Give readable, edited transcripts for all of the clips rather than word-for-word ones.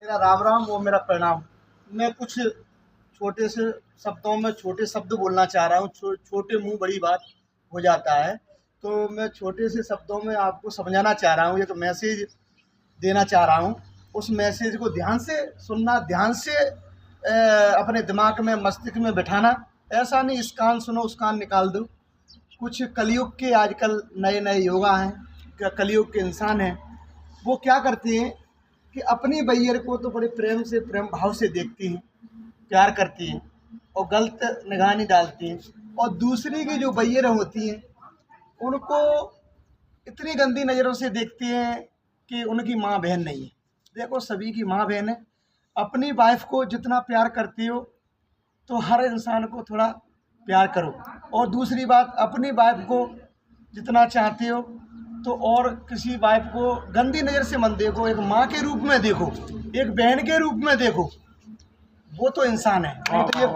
मेरा राम राम वो मेरा प्रणाम। मैं कुछ छोटे से शब्दों में छोटे शब्द बोलना चाह रहा हूँ। छोटे मुंह बड़ी बात हो जाता है, तो मैं छोटे से शब्दों में आपको समझाना चाह रहा हूँ, एक मैसेज देना चाह रहा हूँ। उस मैसेज को ध्यान से सुनना, ध्यान से अपने दिमाग में मस्तिष्क में बिठाना। ऐसा नहीं इस कान सुनो उस कान निकाल दो। कुछ कलयुग के आजकल नए नए योगा हैं, कलयुग के इंसान हैं, वो क्या करते हैं कि अपनी बैयर को तो बड़े प्रेम से प्रेम भाव से देखती हैं, प्यार करती हैं और गलत निगाह नहीं डालती हैं। और दूसरी की जो बैयर होती हैं उनको इतनी गंदी नज़रों से देखती हैं कि उनकी माँ बहन नहीं है। देखो सभी की माँ बहन है। अपनी वाइफ को जितना प्यार करती हो तो हर इंसान को थोड़ा प्यार करो। और दूसरी बात, अपनी वाइफ को जितना चाहते हो तो और किसी वाइफ को गंदी नज़र से मत देखो, एक माँ के रूप में देखो, एक बहन के रूप में देखो। वो तो इंसान है। नहीं तो ये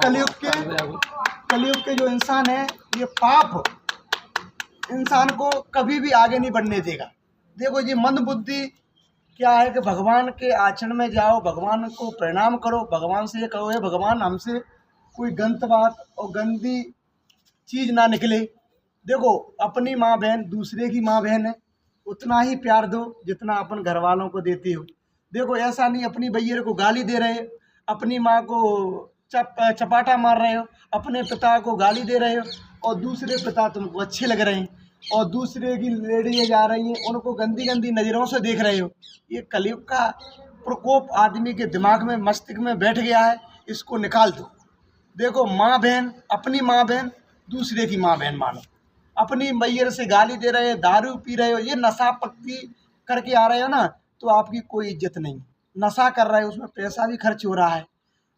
कलयुग के जो इंसान है, ये पाप इंसान को कभी भी आगे नहीं बढ़ने देगा। देखो ये मंद बुद्धि क्या है कि भगवान के आचरण में जाओ, भगवान को प्रणाम करो, भगवान से ये कहो है भगवान हमसे कोई गलत बात और गंदी चीज़ ना निकले। देखो अपनी माँ बहन दूसरे की माँ बहन है, उतना ही प्यार दो जितना अपन घर वालों को देते हो। देखो ऐसा नहीं अपनी बैयर को गाली दे रहे हो, अपनी माँ को चपाटा मार रहे हो, अपने पिता को गाली दे रहे हो और दूसरे पिता तुमको अच्छे लग रहे हैं और दूसरे की लेडीज जा रही हैं उनको गंदी गंदी नज़रों से देख रहे हो। ये कलयुग का प्रकोप आदमी के दिमाग में मस्तिष्क में बैठ गया है, इसको निकाल दो। देखो माँ बहन, अपनी माँ बहन दूसरे की माँ बहन मानो। अपनी मैयर से गाली दे रहे हो, दारू पी रहे हो, ये नशा पत्ती करके आ रहे हो ना, तो आपकी कोई इज्जत नहीं। नशा कर रहे हो, उसमें पैसा भी खर्च हो रहा है।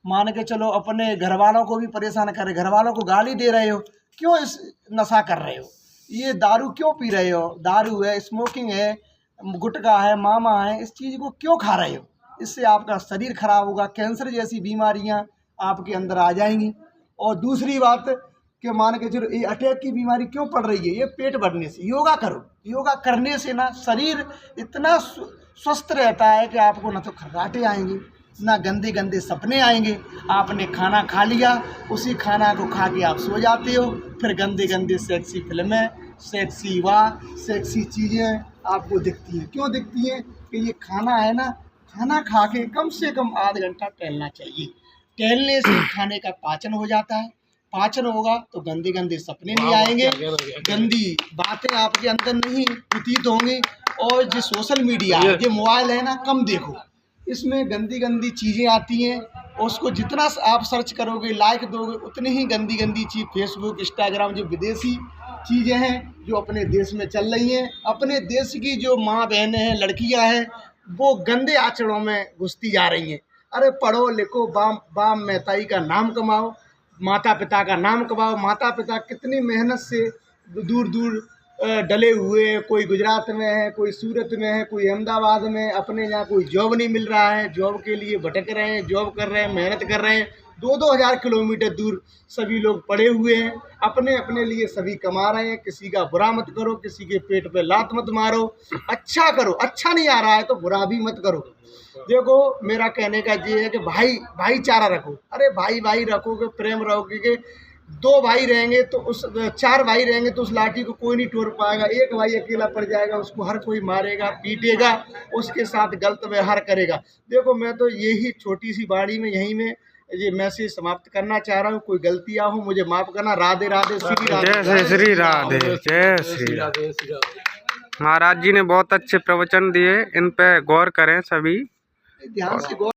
मान के चलो अपने घर वालों को भी परेशान कर रहे, घर वालों को गाली दे रहे हो, क्यों इस नशा कर रहे हो? ये दारू क्यों पी रहे हो? दारू है, स्मोकिंग है, गुटखा है, मामा है, इस चीज़ को क्यों खा रहे हो? इससे आपका शरीर खराब होगा, कैंसर जैसी बीमारियां आपके अंदर आ जाएंगी। और दूसरी बात कि मान के चलो ये अटैक की बीमारी क्यों पड़ रही है? ये पेट भरने से। योगा करो, योगा करने से ना शरीर इतना स्वस्थ रहता है कि आपको ना तो खर्राटे आएंगे ना गंदे गंदे सपने आएंगे। आपने खाना खा लिया, उसी खाना को खा के आप सो जाते हो, फिर गंदे गंदे सेक्सी फिल्में, सेक्सी सेक्सी चीज़ें आपको दिखती हैं। क्यों दिखती हैं? कि ये खाना है ना, खाना खा के कम से कम आध घंटा टहलना चाहिए। टहलने से खाने का पाचन हो जाता है, पाचन होगा तो गंदे गंदे सपने नहीं आएंगे, गंदी बातें आपके अंदर नहीं प्रतीत होंगी। और जो सोशल मीडिया है, जो मोबाइल है ना, कम देखो, इसमें गंदी गंदी चीज़ें आती हैं और उसको जितना आप सर्च करोगे, लाइक दोगे, उतनी ही गंदी गंदी चीज़ फेसबुक, इंस्टाग्राम, जो विदेशी चीज़ें हैं जो अपने देश में चल रही हैं, अपने देश की जो माँ बहनें हैं, लड़कियां हैं, वो गंदे आचरणों में घुसती जा रही हैं। अरे पढ़ो लिखो, बाप महताई का नाम कमाओ, माता पिता का नाम कमाओ। माता पिता कितनी मेहनत से दूर दूर डले हुए हैं, कोई गुजरात में है, कोई सूरत में है, कोई अहमदाबाद में। अपने यहाँ कोई जॉब नहीं मिल रहा है, जॉब के लिए भटक रहे हैं, जॉब कर रहे हैं, मेहनत कर रहे हैं। 2-2 हज़ार किलोमीटर दूर सभी लोग पड़े हुए हैं, अपने अपने लिए सभी कमा रहे हैं। किसी का बुरा मत करो, किसी के पेट पे लात मत मारो, अच्छा करो। अच्छा नहीं आ रहा है तो बुरा भी मत करो। देखो मेरा कहने का ये है कि भाईचारा रखो। अरे भाई रखोगे, प्रेम रखोगे, 2 भाई रहेंगे तो उस 4 भाई रहेंगे तो उस लाठी को कोई नहीं तोड़ पाएगा। एक भाई अकेला पड़ जाएगा, उसको हर कोई मारेगा, पीटेगा, उसके साथ गलत व्यवहार करेगा। देखो मैं तो यही छोटी सी बाड़ी में यहीं में ये मैसेज समाप्त करना चाह रहा हूँ। कोई गलतियाँ हो मुझे माफ करना। राधे राधे, श्री राधे, जय श्री राधे, जय श्री राधे। महाराज जी ने बहुत अच्छे प्रवचन दिए, इन पे गौर करें सभी, ध्यान से गौर